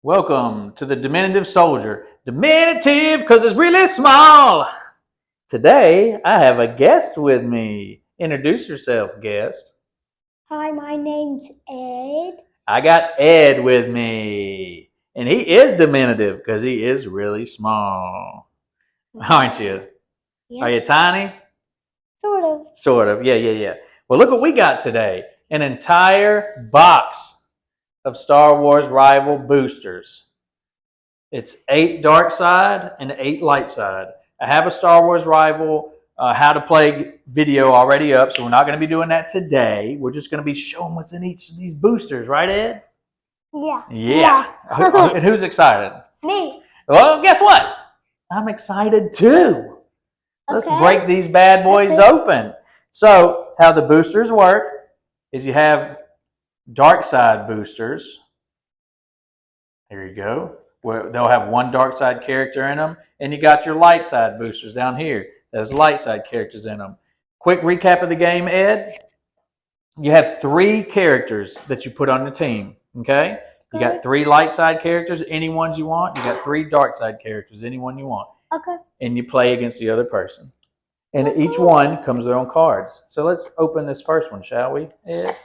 Welcome to the Diminutive Soldier. Diminutive because it's really small. Today, I have a guest with me. Introduce yourself, guest. Hi, my name's Ed. I got Ed with me. And he is diminutive because he is really small. Aren't you? Yeah. Are you tiny? Sort of. Sort of. Yeah. Well, look what we got today. An entire box of Star Wars Rival boosters. It's 8 Darkside and 8 Lightside. I have a Star Wars Rival how to play video already up, so we're not going to be doing that today. We're just going to be showing what's in each of these boosters, right, Ed? Yeah. Yeah. And who's excited? Me. Well, guess what? I'm excited too. Let's break these bad boys open. So, how the boosters work is you have Darkside boosters. Here you go. Where they'll have one dark side character in them, and you got your light side boosters down here. There's light side characters in them. Quick recap of the game, Ed. You have 3 characters that you put on the team. Okay? You got 3 light side characters, any ones you want. You got 3 dark side characters, any one you want. Okay. And you play against the other person. And each one comes with their own cards. So let's open this first one, shall we, Ed?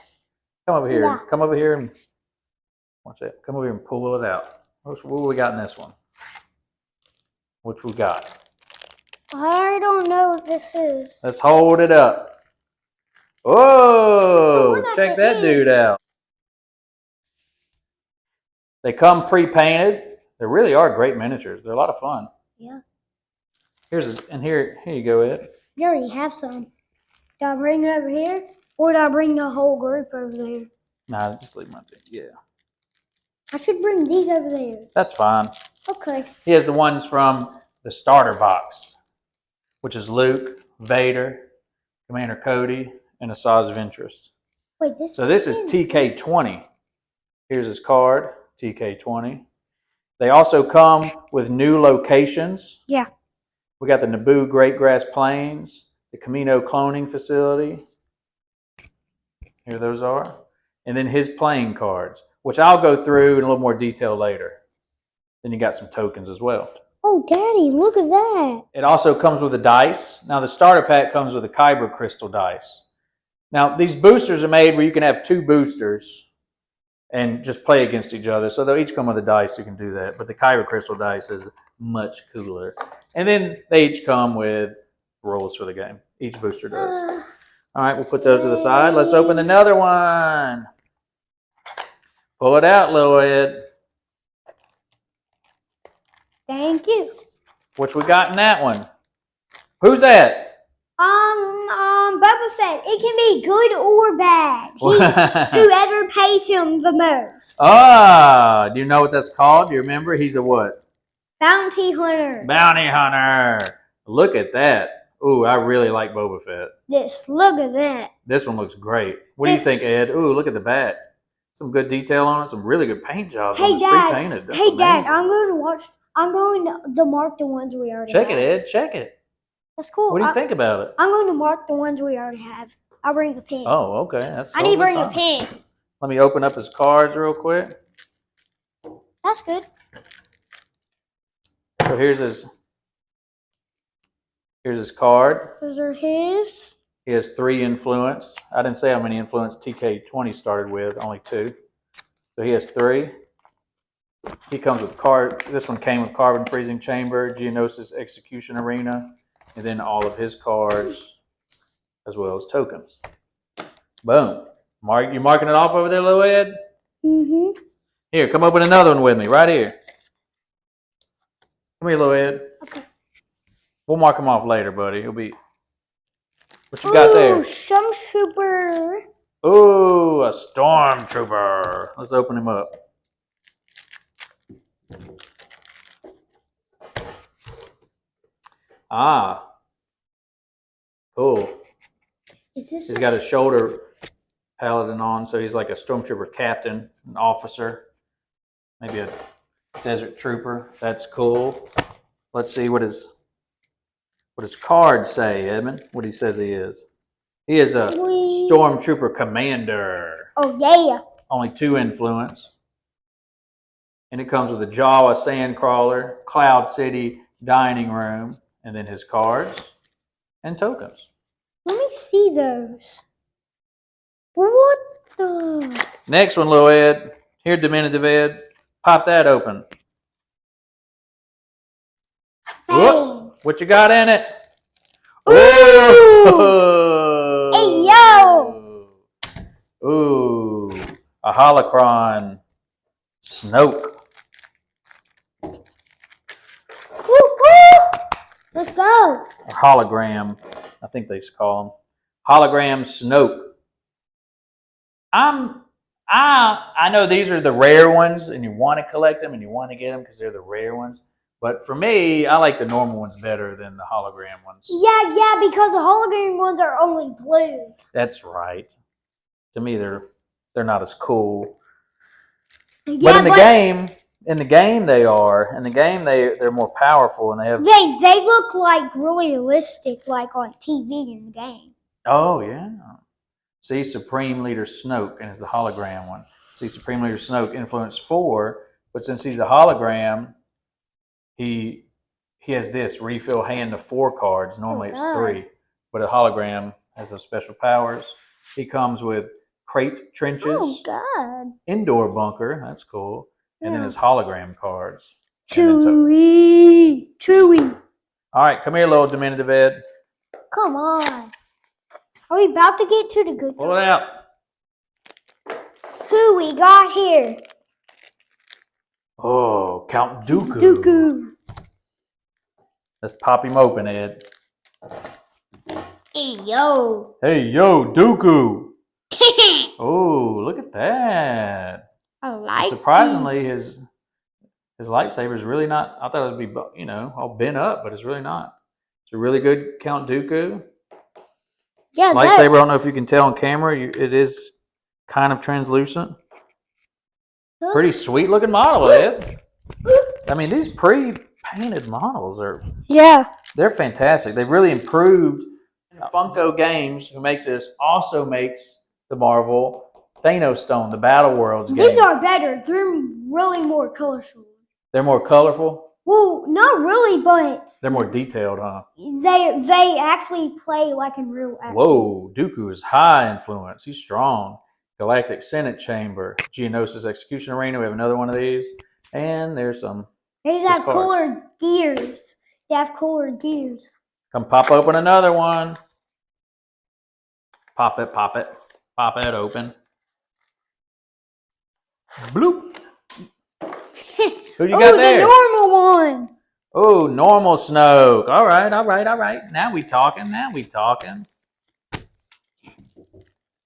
Come over here. Yeah. Come over here and watch it. Come over here and pull it out. What we got in this one? What we got? I don't know what this is. Let's hold it up. Oh, check that dude out. They come pre-painted. They really are great miniatures. They're a lot of fun. Yeah. Here you go, Ed. You already have some. Do I bring it over here, or do I bring the whole group over there? Nah, just leave my thing. Yeah. I should bring these over there. That's fine. Okay. He has the ones from the starter box, which is Luke, Vader, Commander Cody, and Asajj Ventress. Wait, this. So this is TK20. Here's his card, TK20. They also come with new locations. Yeah. We got the Naboo Great Grass Plains, the Camino Cloning Facility. Here those are. And then his playing cards, which I'll go through in a little more detail later. Then you got some tokens as well. Oh, Daddy, look at that. It also comes with a dice. Now, the starter pack comes with a Kyber crystal dice. Now, these boosters are made where you can have 2 boosters and just play against each other. So they'll each come with a dice, you can do that. But the Kyber crystal dice is much cooler. And then they each come with rules for the game. Each booster does. All right, we'll put those to the side. Let's open another one. Pull it out, little Ed. Thank you. What we got in that one? Who's that? Boba Fett. It can be good or bad. Whoever pays him the most. Ah, do you know what that's called? Do you remember? He's a what? Bounty hunter. Bounty hunter. Look at that. Ooh, I really like Boba Fett. Look at that. This one looks great. What do you think, Ed? Ooh, look at the back. Some good detail on it. Some really good paint jobs. Hey, on Dad. pre-painted. That's hey, amazing. Dad. I'm going to mark the ones we already have. Check it, Ed. Check it. That's cool. What do you think about it? I'm going to mark the ones we already have. I'll bring a pen. Oh, okay. That's I need to bring fine. a pen. Let me open up his cards real quick. That's good. So here's his card. Those are his. He has 3 influence. I didn't say how many influence TK20 started with, only 2. So he has 3. He comes with card. This one came with Carbon Freezing Chamber, Geonosis Execution Arena, and then all of his cards, as well as tokens. Boom. You marking it off over there, little Ed? Mm-hmm. Here, come open another one with me, right here. Come here, little Ed. Okay. We'll mark them off later, buddy. It'll be... What you got there? Some super. Ooh, a stormtrooper. Let's open him up. Ah. Cool. He's got his shoulder paladin on, so he's like a stormtrooper captain, an officer, maybe a desert trooper. That's cool. Let's see what his cards say, Edmund. What he says he is. He is a stormtrooper commander. Oh, yeah. Only 2 influence. And it comes with a Jawa Sandcrawler, Cloud City Dining Room, and then his cards and tokens. Let me see those. What the? Next one, little Ed. Here, diminutive Ed. Pop that open. Whoop. What you got in it? Ooh! Hey, yo! Ooh. A holocron Snoke. Woo, woo! Let's go. Or hologram, I think they call them. Hologram Snoke. I know these are the rare ones, and you want to collect them and you want to get them because they're the rare ones. But for me, I like the normal ones better than the hologram ones. Yeah, because the hologram ones are only blue. That's right. To me, they're not as cool. Yeah, but in the game they are. In the game they're more powerful and they have. They look like really realistic, like on TV in the game. Oh yeah. See Supreme Leader Snoke, and it's the hologram one. See Supreme Leader Snoke, influence 4, but since he's a hologram, he has this refill hand of 4 cards. Normally it's 3, but a hologram has those special powers. He comes with crate trenches. Oh God! Indoor bunker. That's cool. And then his hologram cards. Chewy. All right, come here, little diminutive Ed. Come on. Are we about to get to the good Pull it out. Who we got here? Oh, Count Dooku. Let's pop him open, Ed. Hey, yo. Hey, yo, Dooku. Oh, look at that. I like Surprisingly, his lightsaber is really not, I thought it would be, all bent up, but it's really not. It's a really good Count Dooku. Yeah, lightsaber, I don't know if you can tell on camera, it is kind of translucent. Pretty sweet looking model, Ed. I mean, these pre-painted models they're fantastic. They've really improved. Funko Games, who makes this, also makes the Marvel Thanos Stone, the Battle Worlds game. These are better. They're really more colorful. They're more colorful? Well, not really, but they're more detailed, huh? They actually play like in real action. Whoa, Dooku is high influence. He's strong. Galactic Senate Chamber, Geonosis Execution Arena. We have another one of these. And there's some. They have cooler gears. Come pop open another one. Pop it open. Bloop. Who you got there? The normal one. Oh, normal Snoke. All right. Now we talking.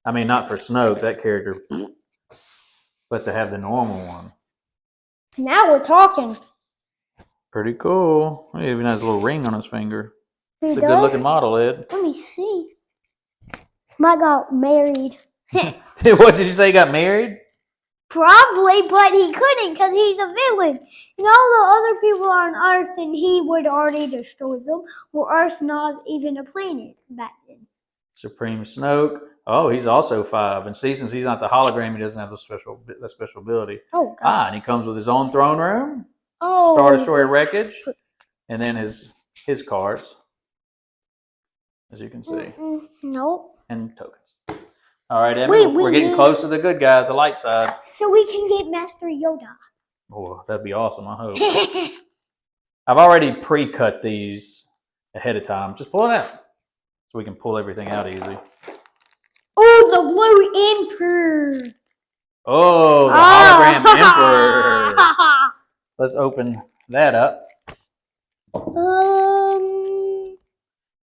I mean, not for Snoke, that character, but to have the normal one. Now we're talking. Pretty cool. He even has a little ring on his finger. It's a good-looking model, Ed. Let me see. Mike got married. What did you say? He got married? Probably, but he couldn't because he's a villain. And all the other people on Earth, and he would already destroy them. Well, Earth's not even a planet back then. Supreme Snoke. Oh, he's also 5. And see, since he's not the hologram, he doesn't have the special ability. Oh, God. And he comes with his own throne room. Oh. Star Destroyer wreckage. And then his cards, as you can see. Nope. And tokens. All right, Evan, we're getting close to the good guy, the light side. So we can get Master Yoda. Oh, that'd be awesome, I hope. I've already pre-cut these ahead of time. Just pull it out so we can pull everything out easy. Oh, the Blue Emperor. Oh, the hologram Emperor. Let's open that up.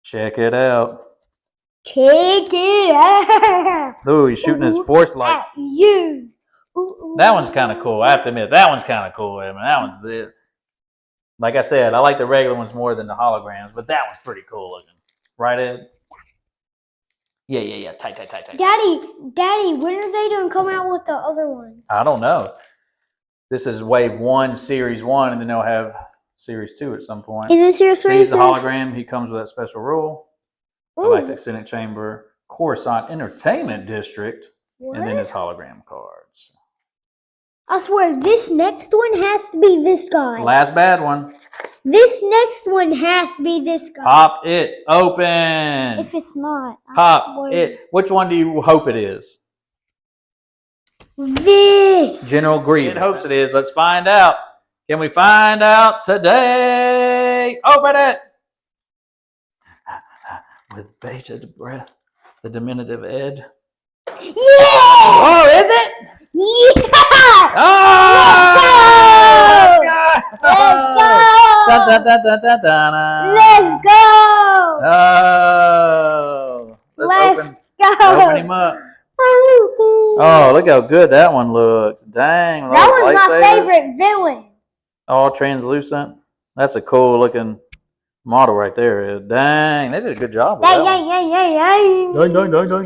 Check it out. Oh, he's shooting his force light. At you. That one's kind of cool. I have to admit, that one's kind of cool. I mean, that one's it. Like I said, I like the regular ones more than the holograms, but that one's pretty cool looking. Right, Ed? Yeah. Tight. Daddy, when are they going to come out with the other ones? I don't know. This is Wave 1, Series 1, and then they'll have Series 2 at some point. And then Series 3? He's the hologram. He comes with that special rule. Galactic Senate Chamber, Coruscant Entertainment District, and then his hologram cards. I swear, this next one has to be this guy. Last bad one. This next one has to be this guy. Pop it open. If it's not. Pop it. Which one do you hope it is? This. General Grievous. It hopes it is. Let's find out. Can we find out today? Open it. With bated breath, the diminutive Ed. Yeah! Oh, is it? Yeah! Oh! Let's go! Dun, dun, dun, dun, dun, dun. Let's go! Oh. Let's go! Open him up. Oh, look how good that one looks. Dang. That was my favorite villain. All translucent. That's a cool looking model right there. Dang, they did a good job with that one.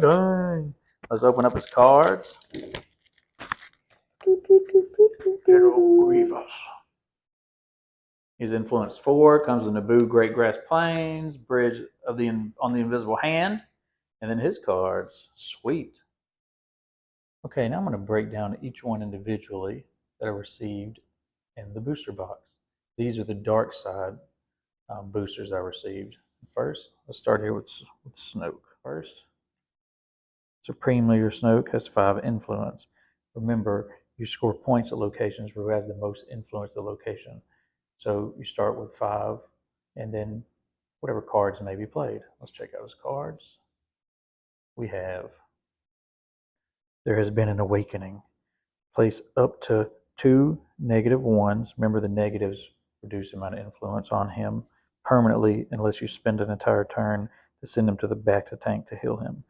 Dang. Let's open up his cards. General Grievous. He's influence 4, comes with Naboo, Great Grass Plains, Bridge of the on the Invisible Hand, and then his cards. Sweet. Okay, now I'm going to break down each one individually that I received in the booster box. These are the Darkside boosters I received. First, let's start here with Snoke. First, Supreme Leader Snoke has 5 influence. Remember, you score points at locations where who has the most influence at the location. So you start with 5, and then whatever cards may be played. Let's check out his cards. We have, there has been an awakening. Place up to 2 -1s. Remember, the negatives reduce the amount of influence on him permanently unless you spend an entire turn to send him to the back to tank to heal him.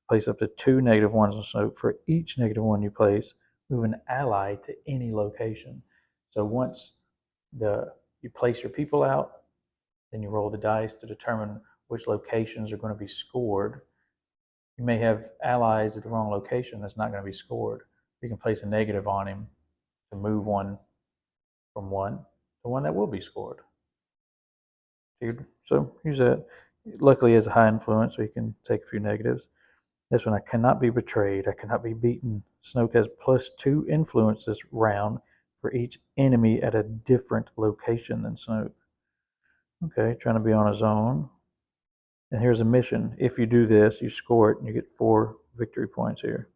Place up to 2 -1s on Snoke. For each -1 you place, move an ally to any location. So once you place your people out, then you roll the dice to determine which locations are going to be scored. You may have allies at the wrong location that's not going to be scored. You can place a negative on him to move one from one to one that will be scored. So use that. Luckily, he has a high influence, so he can take a few negatives. This one, I cannot be betrayed. I cannot be beaten. Snoke has +2 influence this round for each enemy at a different location than Snoke. Okay, trying to be on his own. And here's a mission. If you do this, you score it, and you get 4 victory points here.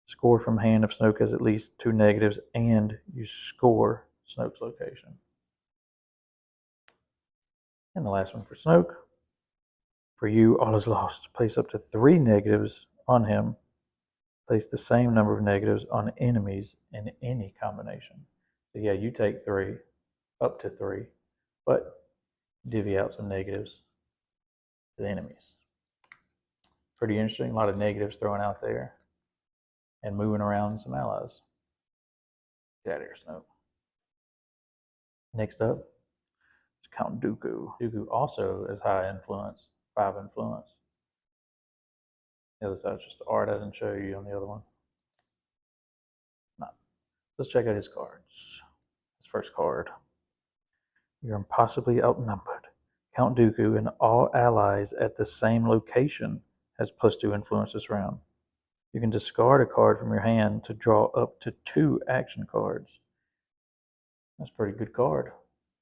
Score from hand if Snoke has at least 2 negatives, and you score Snoke's location. And the last one for Snoke. For you, all is lost. Place up to 3 negatives on him. Place the same number of negatives on enemies in any combination. So yeah, you take 3, up to 3, but divvy out some negatives to the enemies. Pretty interesting. A lot of negatives thrown out there and moving around some allies. Get out of here, Snoke. Next up is Count Dooku. Dooku also has high influence, 5 influence. The other side's just the art. I didn't show you on the other one. No. Let's check out his cards. His first card. You're impossibly outnumbered. Count Dooku and all allies at the same location has +2 influence this round. You can discard a card from your hand to draw up to 2 action cards. That's a pretty good card.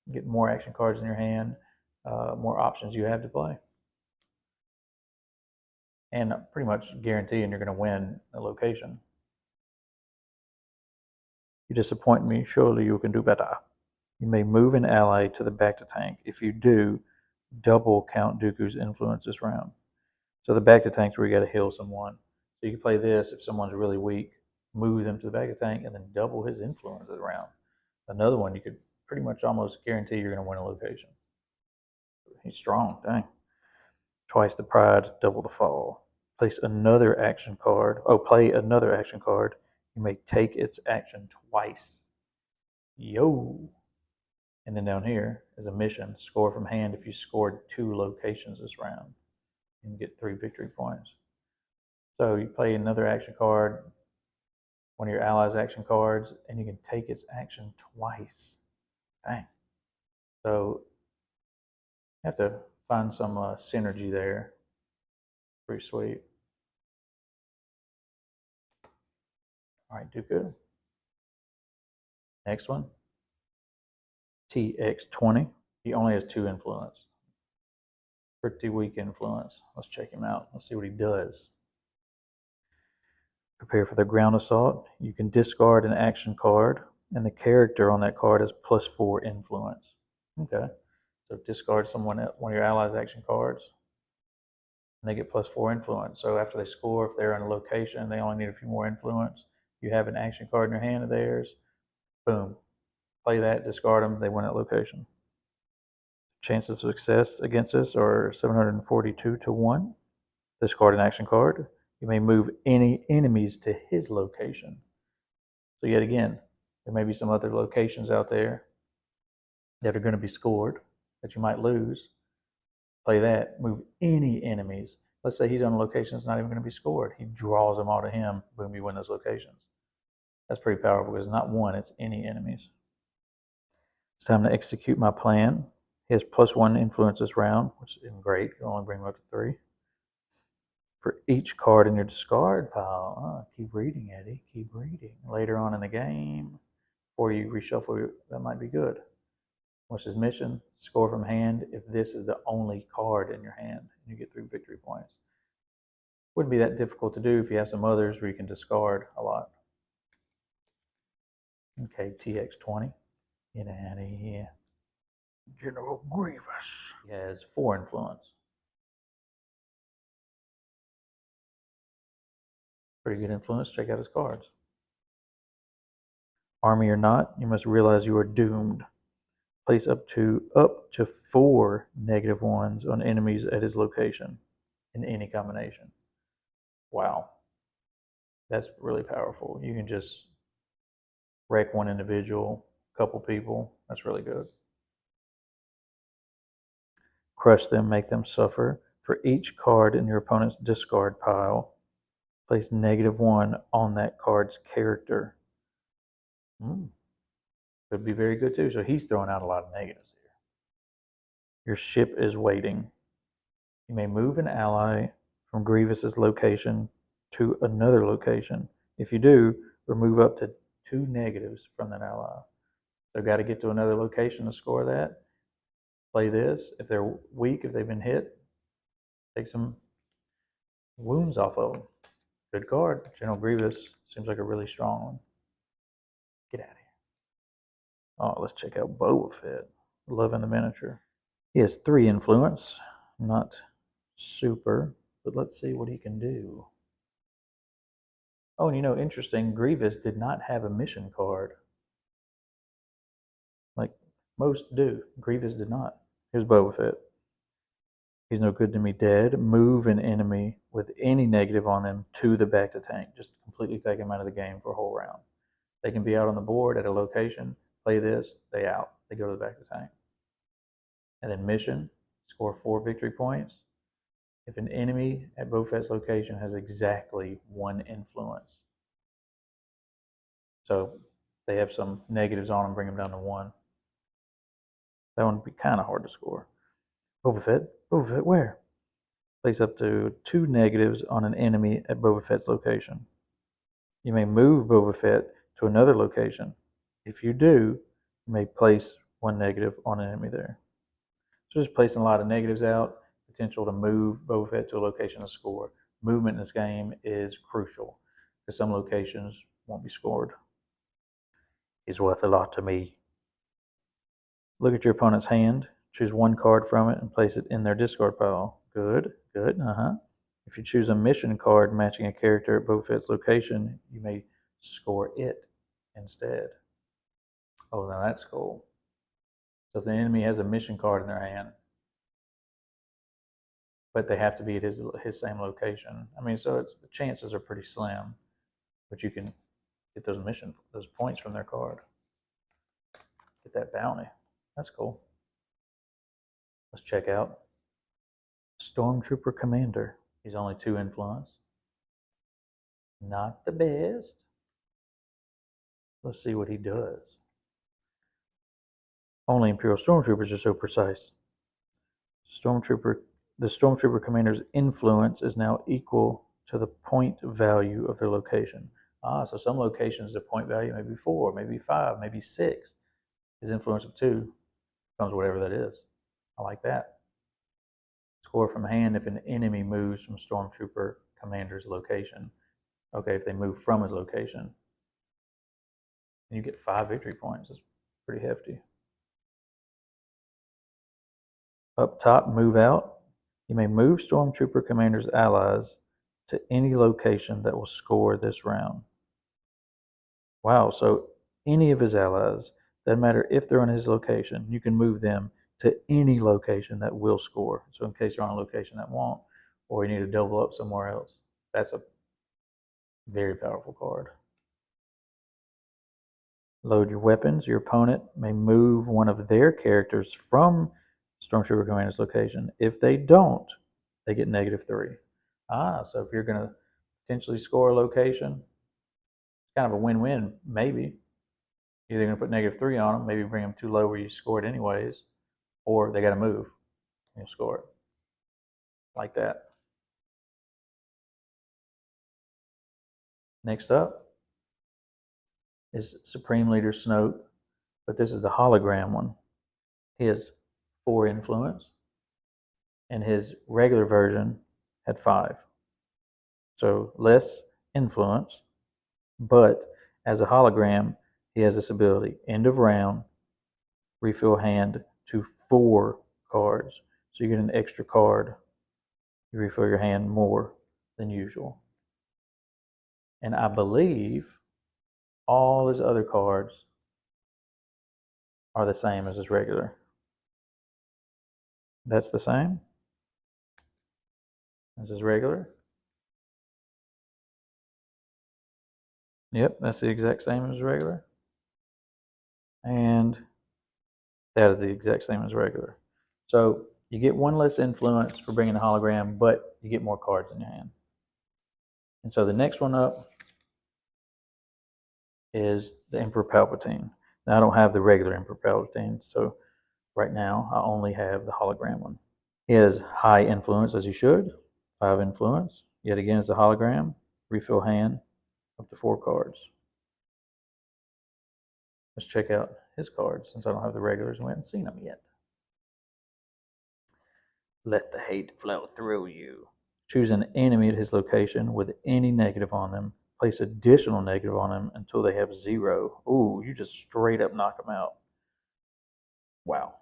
You get more action cards in your hand, more options you have to play. And pretty much guaranteeing you're going to win a location. You disappoint me. Surely you can do better. You may move an ally to the back to tank. If you do, double Count Dooku's influence this round. So the back to tank's where you got to heal someone. So you can play this if someone's really weak, move them to the back to tank, and then double his influence this round. Another one, you could pretty much almost guarantee you're going to win a location. He's strong, dang. Twice the pride, double the fall. Place another action card. Oh, play another action card. You may take its action twice. Yo. And then down here is a mission. Score from hand if you scored 2 locations this round. And get 3 victory points. So you play another action card, one of your allies' action cards, and you can take its action twice. Dang. So you have to find some synergy there. Pretty sweet. All right, Dooku. Next one, TX20. He only has 2 influence. Pretty weak influence. Let's check him out. Let's see what he does. Prepare for the ground assault. You can discard an action card, and the character on that card has +4 influence. Okay. So discard one of your allies' action cards, and they get +4 influence. So after they score, if they're in a location, they only need a few more influence. You have an action card in your hand of theirs. Boom. Play that, discard them, they win that location. Chances of success against us are 742 to 1. Discard an action card. You may move any enemies to his location. So yet again, there may be some other locations out there that are going to be scored that you might lose. Play that, move any enemies. Let's say he's on a location that's not even going to be scored. He draws them all to him when we win those locations. That's pretty powerful because it's not one, it's any enemies. It's time to execute my plan. He has +1 influence this round, which is great. You can only bring him up to 3. For each card in your discard pile. Keep reading, Eddie. Keep reading. Later on in the game, before you reshuffle, that might be good. What's his mission? Score from hand if this is the only card in your hand, and you get 3 victory points. Wouldn't be that difficult to do if you have some others where you can discard a lot. Okay, TX20. Get out of here. General Grievous. He has 4 influence. Pretty good influence. Check out his cards. Army or not, you must realize you are doomed. Place up to 4 -1s on enemies at his location in any combination. Wow. That's really powerful. You can just wreck one individual, couple people. That's really good. Crush them, make them suffer. For each card in your opponent's discard pile, place -1 on that card's character. Could be very good too. So he's throwing out a lot of negatives here. Your ship is waiting. You may move an ally from Grievous's location to another location. If you do, remove up to 2 negatives from that ally. So got to get to another location to score that. Play this. If they're weak, if they've been hit, take some wounds off of them. Good card. General Grievous seems like a really strong one. Get out of here. Oh, let's check out Boba Fett. Loving the miniature. He has 3 influence. Not super, but let's see what he can do. Oh, and interesting, Grievous did not have a mission card. Like most do. Grievous did not. Here's Boba Fett. He's no good to me dead. Move an enemy with any negative on them to the back to tank. Just completely take them out of the game for a whole round. They can be out on the board at a location. Play this, they out. They go to the back to tank. And then mission, score 4 victory points. If an enemy at Boba Fett's location has exactly 1 influence. So they have some negatives on them, bring them down to 1. That one would be kind of hard to score. Boba Fett where? Place up to 2 negatives on an enemy at Boba Fett's location. You may move Boba Fett to another location. If you do, you may place 1 negative on an enemy there. So just placing a lot of negatives out, potential to move Boba Fett to a location to score. Movement in this game is crucial because some locations won't be scored. He's worth a lot to me. Look at your opponent's hand, choose 1 card from it and place it in their discard pile. Good. If you choose a mission card matching a character at Boba Fett's location, you may score it instead. Oh, now that's cool. So if the enemy has a mission card in their hand, but they have to be at his same location. I mean, so the chances are pretty slim, but you can get those points from their card. Get that bounty. That's cool. Let's check out Stormtrooper Commander. He's only 2 influence. Not the best. Let's see what he does. Only Imperial Stormtroopers are so precise. The Stormtrooper Commander's influence is now equal to the point value of their location. So some locations, the point value may be 4, maybe 5, maybe 6. His influence of 2 becomes whatever that is. I like that. Score from hand if an enemy moves from Stormtrooper Commander's location. Okay, if they move from his location. You get 5 victory points. That's pretty hefty. Up top, move out. You may move Stormtrooper Commander's allies to any location that will score this round. Wow, so any of his allies, doesn't matter if they're on his location, you can move them to any location that will score. So in case you're on a location that won't, or you need to double up somewhere else. That's a very powerful card. Load your weapons. Your opponent may move one of their characters from Stormtrooper Commander's location. If they don't, they get -3. So if you're going to potentially score a location, it's kind of a win-win, maybe. You're either going to put -3 on them, maybe bring them too low where you score it anyways, or they got to move and you'll score it. Like that. Next up is Supreme Leader Snoke, but this is the hologram one. He has 4 influence, and his regular version had 5. So less influence, but as a hologram, he has this ability. End of round, refill hand to 4 cards. So you get an extra card. You refill your hand more than usual. And I believe all his other cards are the same as his regular. That's the same as his regular. Yep, that's the exact same as regular. And that is the exact same as regular. So you get 1 less influence for bringing a hologram, but you get more cards in your hand. And so the next one up is the Emperor Palpatine. Now I don't have the regular Emperor Palpatine, so right now I only have the hologram one. He has high influence, as he should. 5 influence. Yet again, it's a hologram. Refill hand, up to 4 cards. Let's check out his cards, since I don't have the regulars and we haven't seen them yet. Let the hate flow through you. Choose an enemy at his location with any negative on them. Place additional negative on them until they have 0. Ooh, you just straight up knock them out. Wow,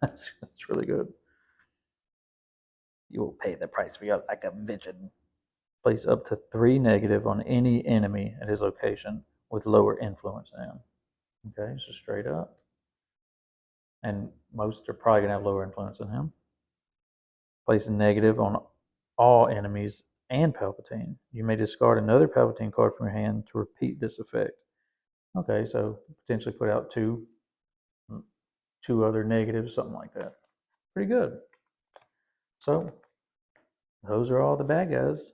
that's really good. You will pay the price for your lack of vision. Place up to 3 negative on any enemy at his location with lower influence than him. Okay, so straight up. And most are probably going to have lower influence than him. Place a negative on all enemies and Palpatine. You may discard another Palpatine card from your hand to repeat this effect. Okay, so potentially put out 2 other negatives, something like that. Pretty good. So those are all the bad guys.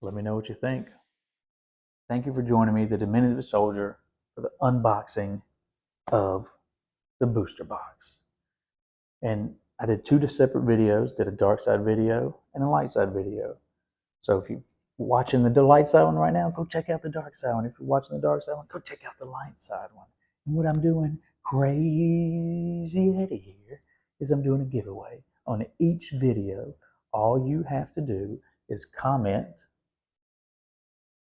Let me know what you think. Thank you for joining me, the Diminutive Soldier, for the unboxing of the booster box. And I did 2 separate videos, did a Darkside video and a Lightside video. So if you're watching the Lightside one right now, go check out the Darkside one. If you're watching the Darkside one, go check out the Lightside one. And what I'm doing, crazy Eddie here, is I'm doing a giveaway on each video. All you have to do is comment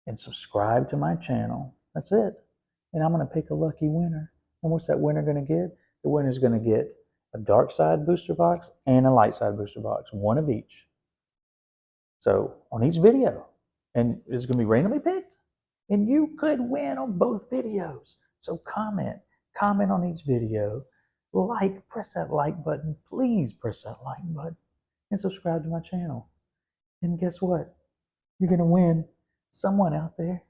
and subscribe to my channel. That's it. And I'm going to pick a lucky winner. And what's that winner going to get? The winner's going to get a Darkside booster box and a Lightside booster box, 1 of each. So on each video, and it's going to be randomly picked, and you could win on both videos. So comment on each video, press that like button, please press that like button, and subscribe to my channel. And guess what? You're going to win someone out there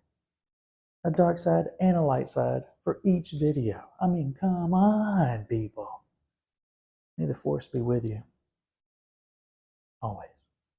a dark side and a light side for each video. I mean, come on, people. May the force be with you always.